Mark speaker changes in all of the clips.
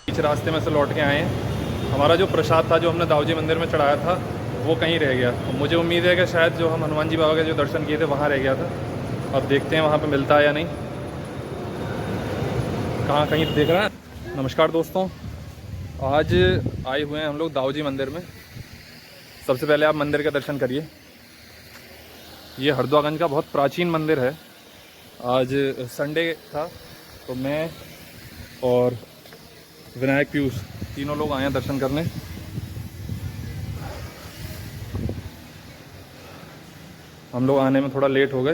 Speaker 1: बीच रास्ते में से लौट के आए हैं। हमारा जो प्रसाद था जो हमने दाऊजी मंदिर में चढ़ाया था वो कहीं रह गया। मुझे उम्मीद है कि शायद जो हम हनुमान जी बाबा के जो दर्शन किए थे वहाँ रह गया था। अब देखते हैं वहाँ पे मिलता है या नहीं। कहाँ कहीं देख रहा है। नमस्कार दोस्तों, आज आए हुए हैं हम लोग दाऊजी मंदिर में। सबसे पहले आप मंदिर के दर्शन करिए। ये हरद्वागंज का बहुत प्राचीन मंदिर है। आज संडे था तो मैं और विनायक पीयूष तीनों लोग आए हैं दर्शन करने। हम लोग आने में थोड़ा लेट हो गए।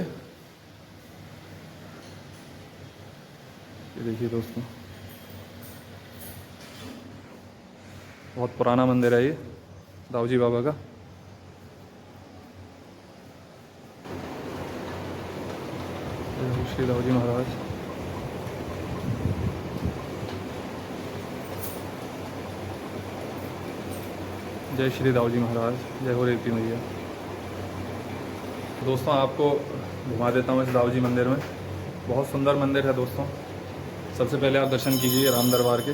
Speaker 1: ये देखिए दोस्तों, बहुत पुराना मंदिर है ये दाऊजी बाबा का। श्री दाऊजी महाराज, जय श्री दाऊजी महाराज, जय हो रेवती मैया। दोस्तों आपको घुमा देता हूँ इस दाऊजी मंदिर में। बहुत सुंदर मंदिर है दोस्तों। सबसे पहले आप दर्शन कीजिए राम दरबार के।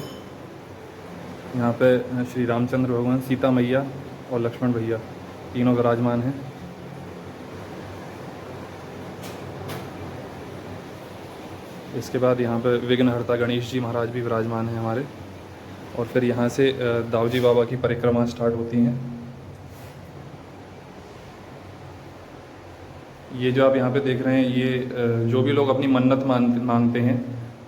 Speaker 1: यहाँ पे श्री रामचंद्र भगवान, सीता मैया और लक्ष्मण भैया तीनों विराजमान हैं। इसके बाद यहाँ पे विघ्नहर्ता गणेश जी महाराज भी विराजमान हैं हमारे। और फिर यहाँ से दाऊजी बाबा की परिक्रमा स्टार्ट होती हैं। ये जो आप यहाँ पे देख रहे हैं, ये जो भी लोग अपनी मन्नत मांगते हैं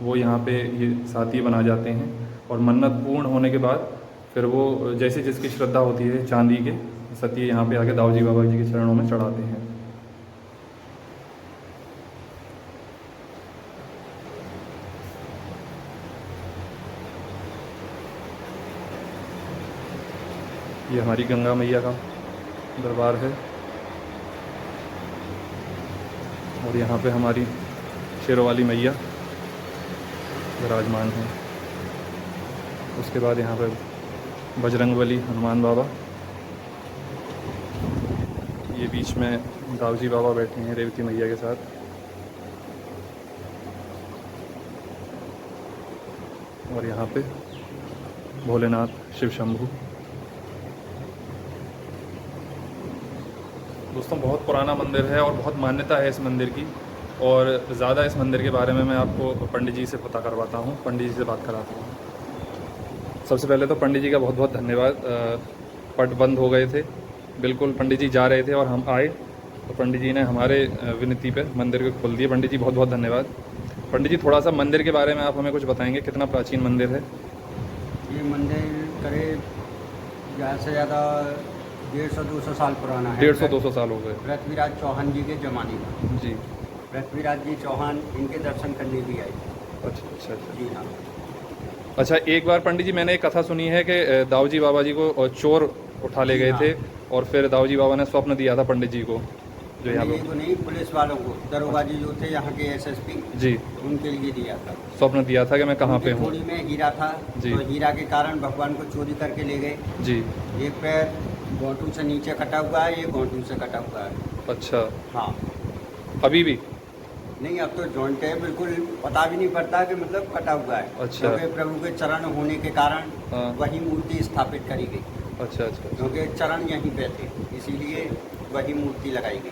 Speaker 1: वो यहाँ पे ये साथी बना जाते हैं। और मन्नत पूर्ण होने के बाद फिर वो जैसे जिसकी श्रद्धा होती है चांदी के सती यहाँ पे आके दाऊजी बाबा जी के चरणों में चढ़ाते हैं। ये हमारी गंगा मैया का दरबार है। और यहाँ पे हमारी शेरों वाली मैया विराजमान है। उसके बाद यहाँ पे बजरंगबली हनुमान बाबा। ये बीच में दाऊजी बाबा बैठे हैं रेवती मैया के साथ। और यहाँ पे भोलेनाथ शिव शंभू। दोस्तों बहुत पुराना मंदिर है और बहुत मान्यता है इस मंदिर की। और ज़्यादा इस मंदिर के बारे में मैं आपको पंडित जी से पता करवाता हूँ, पंडित जी से बात कराता हूँ। सबसे पहले तो पंडित जी का बहुत बहुत धन्यवाद। पट बंद हो गए थे, बिल्कुल पंडित जी जा रहे थे और हम आए तो पंडित जी ने हमारे विनती पे मंदिर को खोल दिया। पंडित जी बहुत बहुत धन्यवाद। पंडित जी थोड़ा सा मंदिर के बारे में आप हमें कुछ बताएंगे, कितना प्राचीन मंदिर है?
Speaker 2: ये मंदिर करीब ज़्यादा से ज़्यादा 150-200 साल पुराना है।
Speaker 1: 150-200 साल हो गए।
Speaker 2: पृथ्वीराज चौहान जी के ज़माने का।
Speaker 1: जी।
Speaker 2: पृथ्वीराज जी चौहान इनके दर्शन करने भी आए।
Speaker 1: अच्छा अच्छा अच्छा।
Speaker 2: जी हाँ।
Speaker 1: अच्छा, एक बार पंडित जी मैंने एक कथा सुनी है कि दाऊजी बाबा जी को चोर उठा ले गए थे और फिर दाऊजी बाबा ने स्वप्न दिया था पंडित जी को, जो यहाँ पे
Speaker 2: को नहीं, पुलिस वालों को, दरोगा जी जो थे यहाँ के एसएसपी
Speaker 1: जी,
Speaker 2: उनके लिए दिया था।
Speaker 1: स्वप्न दिया था कि मैं कहाँ पे हूँ।
Speaker 2: थोड़ी में हीरा था
Speaker 1: जी।
Speaker 2: तो हीरा के कारण भगवान को चोरी करके ले गए
Speaker 1: जी।
Speaker 2: एक पैर घोंटू से नीचे कटा हुआ है, ये घोंटू से कटा हुआ है।
Speaker 1: अच्छा।
Speaker 2: हाँ।
Speaker 1: अभी भी
Speaker 2: नहीं, अब तो जॉइंट है, बिल्कुल पता भी नहीं पड़ता कि मतलब कटा हुआ है।
Speaker 1: अच्छा।
Speaker 2: क्योंकि प्रभु के चरण होने के कारण
Speaker 1: हाँ।
Speaker 2: वही मूर्ति स्थापित करी गई।
Speaker 1: अच्छा अच्छा।
Speaker 2: क्योंकि चरण यहीं पे थे, इसीलिए वही मूर्ति लगाई गई।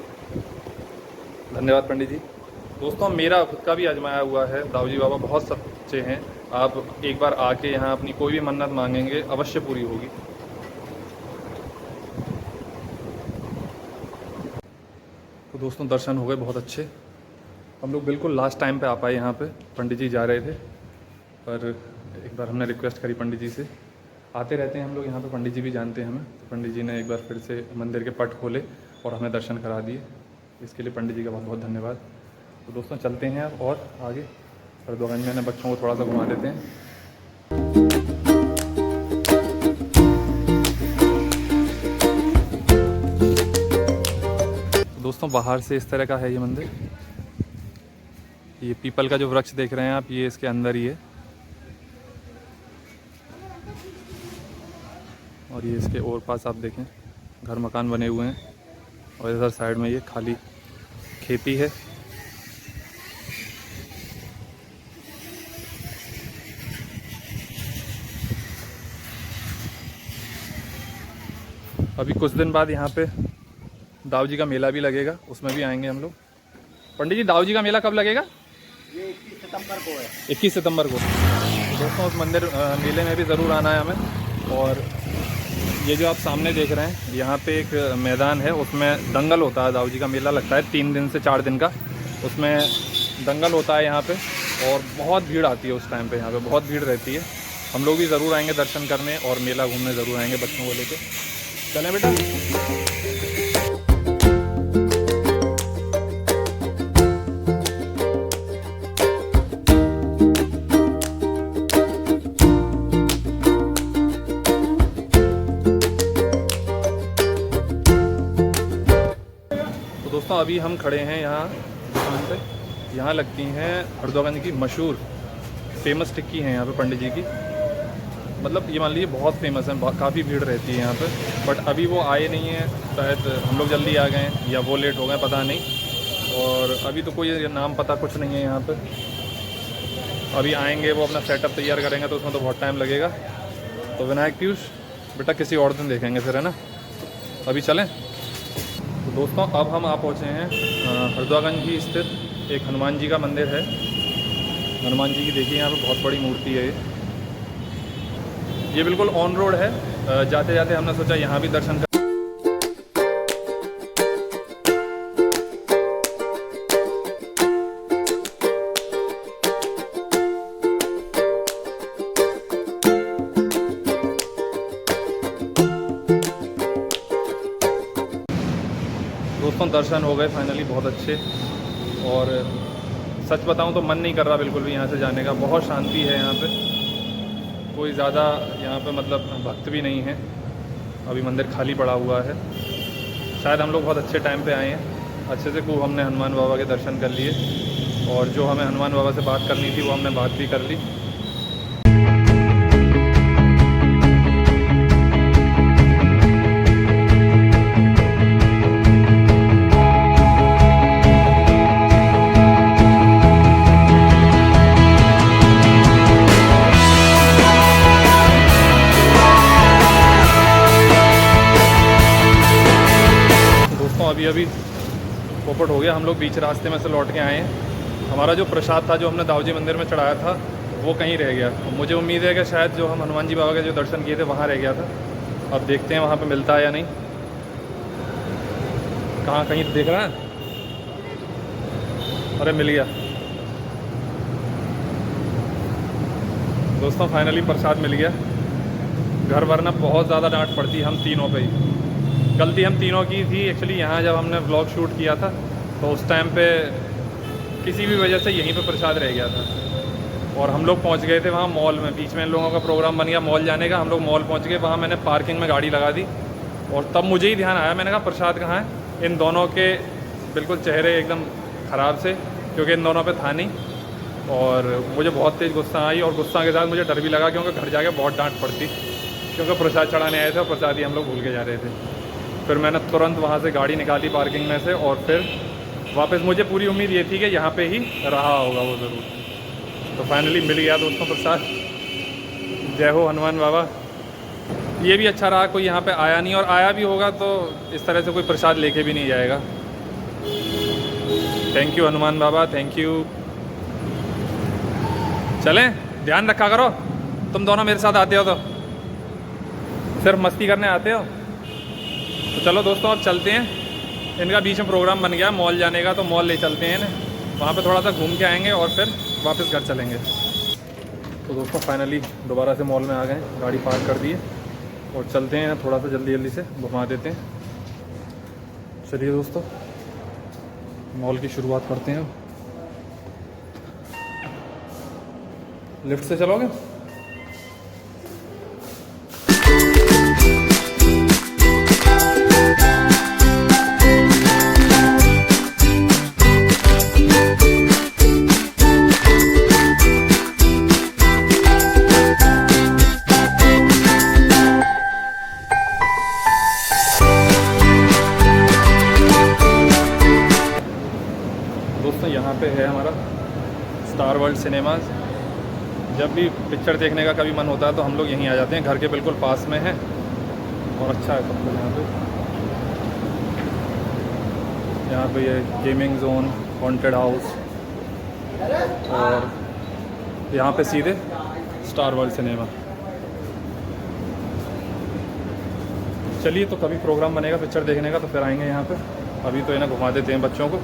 Speaker 1: धन्यवाद पंडित जी। दोस्तों मेरा खुद का भी आजमाया हुआ है, दाऊजी बाबा बहुत सच्चे हैं। आप एक बार आके यहाँ अपनी कोई भी मन्नत मांगेंगे अवश्य पूरी होगी। तो दोस्तों दर्शन हो गए बहुत अच्छे। हम लोग बिल्कुल लास्ट टाइम पे आ पाए यहाँ पे। पंडित जी जा रहे थे पर एक बार हमने रिक्वेस्ट करी पंडित जी से। आते रहते हैं हम लोग यहाँ पे, पंडित जी भी जानते हैं हमें। तो पंडित जी ने एक बार फिर से मंदिर के पट खोले और हमें दर्शन करा दिए। इसके लिए पंडित जी का बहुत बहुत धन्यवाद। तो दोस्तों चलते हैं अब और आगे हरद्वागंज में बच्चों को थोड़ा सा घुमा देते हैं। दोस्तों बाहर से इस तरह का है ये मंदिर। ये पीपल का जो वृक्ष देख रहे हैं आप, ये इसके अंदर ही है। और ये इसके और पास आप देखें घर मकान बने हुए हैं। और इधर साइड में ये खाली खेती है। अभी कुछ दिन बाद यहाँ पे दाऊ जी का मेला भी लगेगा, उसमें भी आएंगे हम लोग। पंडित जी, दाऊ जी का मेला कब लगेगा?
Speaker 2: ये 21 सितंबर को है।
Speaker 1: 21 सितंबर को। तो दोस्तों उस मंदिर मेले में भी ज़रूर आना है हमें। और ये जो आप सामने देख रहे हैं, यहाँ पे एक मैदान है, उसमें दंगल होता है। दाऊ जी का मेला लगता है 3 दिन से 4 दिन का, उसमें दंगल होता है यहाँ पे और बहुत भीड़ आती है उस टाइम पे। यहाँ पे बहुत भीड़ रहती है। हम लोग भी ज़रूर आएंगे दर्शन करने और मेला घूमने ज़रूर आएंगे बच्चों को लेके। चलें बेटा। तो दोस्तों अभी हम खड़े हैं यहाँ दुकान पे। यहाँ लगती हैं हरदोगंज की मशहूर फेमस टिक्की है यहाँ पे पंडित जी की। मतलब ये मान लीजिए बहुत फेमस है, काफ़ी भीड़ रहती है यहाँ पे। बट अभी वो आए नहीं हैं, शायद हम लोग जल्दी आ गए या वो लेट हो गए, पता नहीं। और अभी तो कोई नाम पता कुछ नहीं है यहाँ पे। अभी आएंगे, वो अपना सेटअप तैयार करेंगे तो उसमें तो बहुत टाइम लगेगा। तो विनायक पीयूष बेटा किसी और दिन देखेंगे फिर, है ना। अभी चलें। तो दोस्तों अब हम आ पहुँचे हैं हरदोगंज ही स्थित एक हनुमान जी का मंदिर है। हनुमान जी की देखिए यहाँ पे बहुत बड़ी मूर्ति है। ये बिल्कुल ऑन रोड है। जाते जाते हमने सोचा यहाँ भी दर्शन कर। दोस्तों दर्शन हो गए फाइनली बहुत अच्छे। और सच बताऊं तो मन नहीं कर रहा बिल्कुल भी यहाँ से जाने का। बहुत शांति है यहाँ पे, कोई ज़्यादा यहाँ पे मतलब भक्त भी नहीं है। अभी मंदिर खाली पड़ा हुआ है। शायद हम लोग बहुत अच्छे टाइम पे आए हैं। अच्छे से खूब हमने हनुमान बाबा के दर्शन कर लिए और जो हमें हनुमान बाबा से बात करनी थी वो हमने बात भी कर ली। अभी पोपट हो गया। हम लोग बीच रास्ते में से लौट के आए हैं। हमारा जो प्रसाद था जो हमने दाऊ जी मंदिर में चढ़ाया था वो कहीं रह गया। मुझे उम्मीद है कि शायद जो हम हनुमान जी बाबा के जो दर्शन किए थे वहाँ रह गया था। अब देखते हैं वहाँ पे मिलता है या नहीं। कहाँ कहीं देख रहा है? अरे मिल गया दोस्तों, फाइनली प्रसाद मिल गया। घर वरना बहुत ज़्यादा डांट पड़ती हम तीनों पे ही। गलती हम तीनों की थी एक्चुअली। यहाँ जब हमने व्लॉग शूट किया था तो उस टाइम पे किसी भी वजह से यहीं पे प्रसाद रह गया था और हम लोग पहुँच गए थे वहाँ मॉल में। बीच में इन लोगों का प्रोग्राम बन गया मॉल जाने का। हम लोग मॉल पहुँच गए, वहाँ मैंने पार्किंग में गाड़ी लगा दी और तब मुझे ही ध्यान आया। मैंने कहा प्रसाद कहाँ है। इन दोनों के बिल्कुल चेहरे एकदम ख़राब से, क्योंकि इन दोनों पर था नहीं। और मुझे बहुत तेज़ गुस्सा आई और गुस्सा के साथ मुझे डर भी लगा, क्योंकि घर जाके बहुत डांट पड़ती, क्योंकि प्रसाद चढ़ाने आए थे और प्रसाद ही हम लोग भूल के जा रहे थे। फिर मैंने तुरंत वहाँ से गाड़ी निकाली पार्किंग में से और फिर वापस। मुझे पूरी उम्मीद ये थी कि यहाँ पे ही रहा होगा वो ज़रूर। तो फाइनली मिल गया दोस्तों प्रसाद। जय हो हनुमान बाबा। ये भी अच्छा रहा, कोई यहाँ पे आया नहीं, और आया भी होगा तो इस तरह से कोई प्रसाद लेके भी नहीं जाएगा। Thank you Hanuman Baba, thank you. चलें, ध्यान रखा करो। तुम दोनों मेरे साथ आते हो तो सिर्फ मस्ती करने आते हो। तो चलो दोस्तों अब चलते हैं। इनका बीच में प्रोग्राम बन गया मॉल जाने का, तो मॉल ले चलते हैं इन्हें। वहाँ पे थोड़ा सा घूम के आएंगे और फिर वापस घर चलेंगे। तो दोस्तों फाइनली दोबारा से मॉल में आ गए, गाड़ी पार्क कर दी है और चलते हैं। थोड़ा सा जल्दी जल्दी से घुमा देते हैं। चलिए दोस्तों मॉल की शुरुआत करते हैं। लिफ्ट से चलोगे? दोस्तों यहाँ पे है हमारा स्टार वर्ल्ड सिनेमाज़। जब भी पिक्चर देखने का कभी मन होता है तो हम लोग यहीं आ जाते हैं। घर के बिल्कुल पास में है और अच्छा है सब कुछ यहाँ पे ये गेमिंग जोन, हॉन्टेड हाउस और यहाँ पे सीधे स्टार वर्ल्ड सिनेमा। चलिए तो कभी प्रोग्राम बनेगा पिक्चर देखने का तो फिर आएंगे यहाँ पे। अभी तो इन्हें घुमा देते हैं बच्चों को।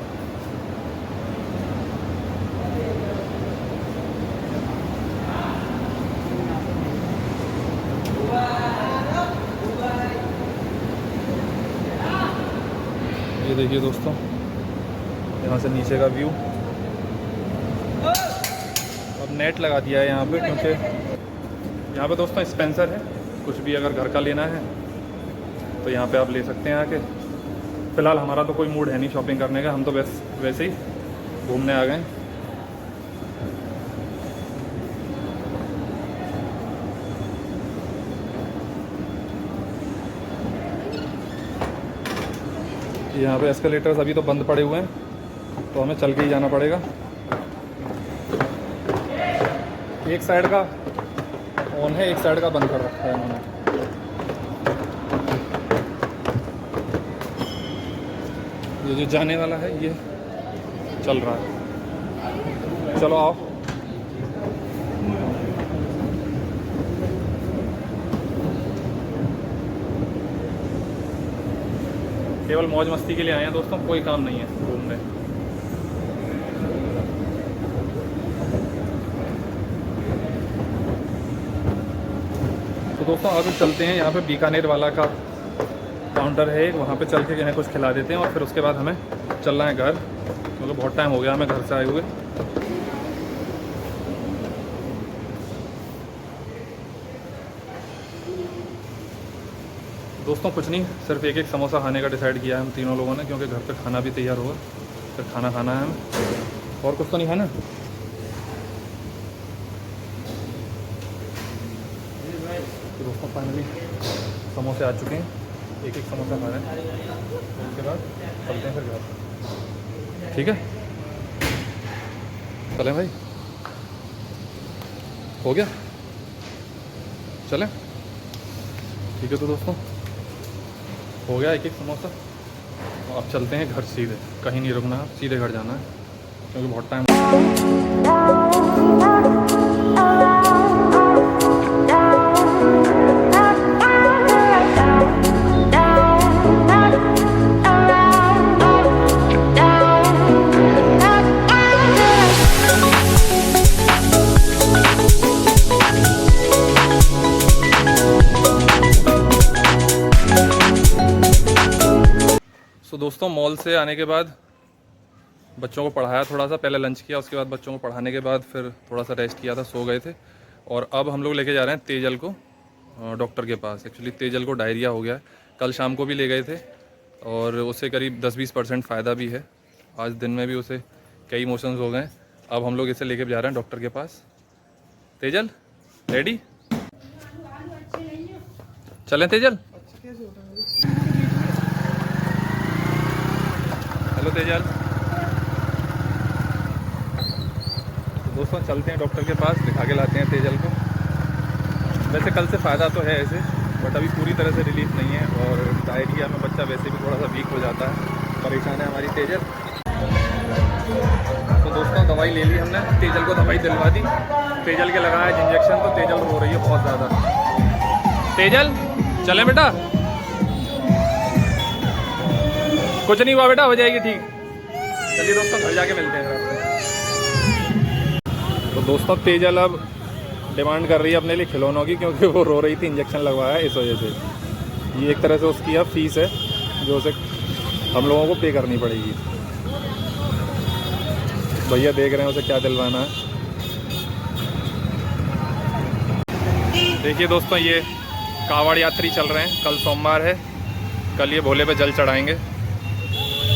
Speaker 1: ये देखिए दोस्तों, यहाँ से नीचे का व्यू। अब नेट लगा दिया है यहाँ पे, क्योंकि यहाँ पे दोस्तों स्पेंसर है। कुछ भी अगर घर का लेना है तो यहाँ पे आप ले सकते हैं आके। फ़िलहाल हमारा तो कोई मूड है नहीं शॉपिंग करने का, हम तो वैसे ही घूमने आ गए। यहाँ पे एस्केलेटर्स अभी तो बंद पड़े हुए हैं, तो हमें चल के ही जाना पड़ेगा। एक साइड का ऑन है, एक साइड का बंद कर रखा है उन्होंने। ये जो जाने वाला है ये चल रहा है। चलो आओ। केवल मौज मस्ती के लिए आए हैं दोस्तों, कोई काम नहीं है घूमने। तो दोस्तों अभी चलते हैं, यहाँ पे बीकानेर वाला का काउंटर है एक, वहाँ पे चल के इन्हें कुछ खिला देते हैं और फिर उसके बाद हमें चलना है घर, क्योंकि बहुत टाइम हो गया हमें घर से आए हुए। दोस्तों कुछ नहीं, सिर्फ एक समोसा खाने का डिसाइड किया है हम तीनों लोगों ने, क्योंकि घर पे खाना भी तैयार होगा, फिर खाना खाना है हमें। और कुछ तो नहीं खाना। तो दोस्तों फाइनली समोसे आ चुके हैं, एक समोसा खा रहे हैं, उसके बाद चलते हैं फिर घर। ठीक है, चलें भाई, हो गया, चलें। ठीक है तो दोस्तों हो गया एक समोसा। तो अब चलते हैं घर, सीधे कहीं नहीं रुकना, सीधे घर जाना है, क्योंकि बहुत टाइम। तो दोस्तों मॉल से आने के बाद बच्चों को पढ़ाया, थोड़ा सा पहले लंच किया, उसके बाद बच्चों को पढ़ाने के बाद फिर थोड़ा सा रेस्ट किया था, सो गए थे। और अब हम लोग लेके जा रहे हैं तेजल को डॉक्टर के पास। एक्चुअली तेजल को डायरिया हो गया है, कल शाम को भी ले गए थे और उससे करीब 10-20% फ़ायदा भी है। आज दिन में भी उसे कई मोशंस हो गए। अब हम लोग इसे लेके जा रहे हैं डॉक्टर के पास। तेजल रेडी, चलें तेजल। हेलो तेजल। तो दोस्तों चलते हैं डॉक्टर के पास, दिखा के लाते हैं तेजल को। वैसे कल से फ़ायदा तो है ऐसे, बट अभी पूरी तरह से रिलीफ नहीं है। और डायरिया में बच्चा वैसे भी थोड़ा सा वीक हो जाता है। परेशान है हमारी तेजल। तो दोस्तों दवाई ले ली हमने, तेजल को दवाई दिलवा दी। तेजल के लगाया इंजेक्शन, तो तेजल रो रही है बहुत ज़्यादा। तेजल चलें बेटा, कुछ नहीं हुआ बेटा, हो जाएगी ठीक। चलिए दोस्तों घर जाके मिलते हैं। तो दोस्तों तेजल अब डिमांड कर रही है अपने लिए खिलौनों की, क्योंकि वो रो रही थी, इंजेक्शन लगवाया इस वजह से। ये एक तरह से उसकी अब फीस है जो उसे हम लोगों को पे करनी पड़ेगी। भैया देख रहे हैं उसे क्या दिलवाना है। देखिए दोस्तों ये कांवड़ यात्री चल रहे हैं, कल सोमवार है, कल ये भोले पे जल चढ़ाएंगे।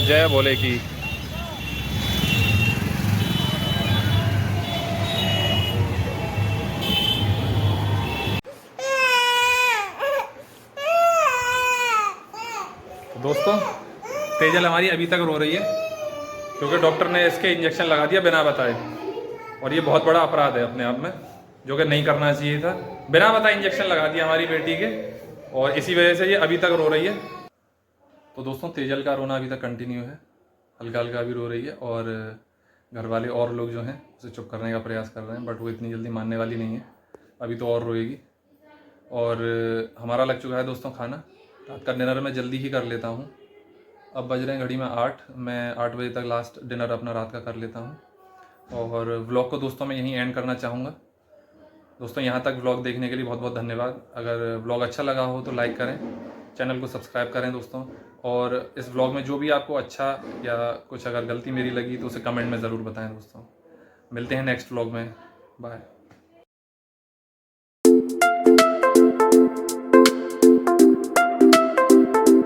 Speaker 1: जय भोले की। दोस्तों तेजल हमारी अभी तक रो रही है, क्योंकि डॉक्टर ने इसके इंजेक्शन लगा दिया बिना बताए। और ये बहुत बड़ा अपराध है अपने आप में, जो कि नहीं करना चाहिए था। बिना बताए इंजेक्शन लगा दिया हमारी बेटी के, और इसी वजह से ये अभी तक रो रही है। तो दोस्तों तेजल का रोना अभी तक कंटिन्यू है, हल्का हल्का अभी रो रही है और घर वाले और लोग जो हैं उसे चुप करने का प्रयास कर रहे हैं, बट वो इतनी जल्दी मानने वाली नहीं है, अभी तो और रोएगी। और हमारा लग चुका है दोस्तों खाना, रात का डिनर मैं जल्दी ही कर लेता हूँ। अब बज रहे हैं घड़ी में 8, मैं 8 बजे तक लास्ट डिनर अपना रात का कर लेता हूँ। और व्लॉग को दोस्तों मैं यहीं एंड करना चाहूँगा। दोस्तों यहाँ तक व्लॉग देखने के लिए बहुत बहुत धन्यवाद। अगर व्लॉग अच्छा लगा हो तो लाइक करें, चैनल को सब्सक्राइब करें दोस्तों। और इस व्लॉग में जो भी आपको अच्छा या कुछ अगर गलती मेरी लगी तो उसे कमेंट में ज़रूर बताएं दोस्तों। मिलते हैं नेक्स्ट व्लॉग में, बाय।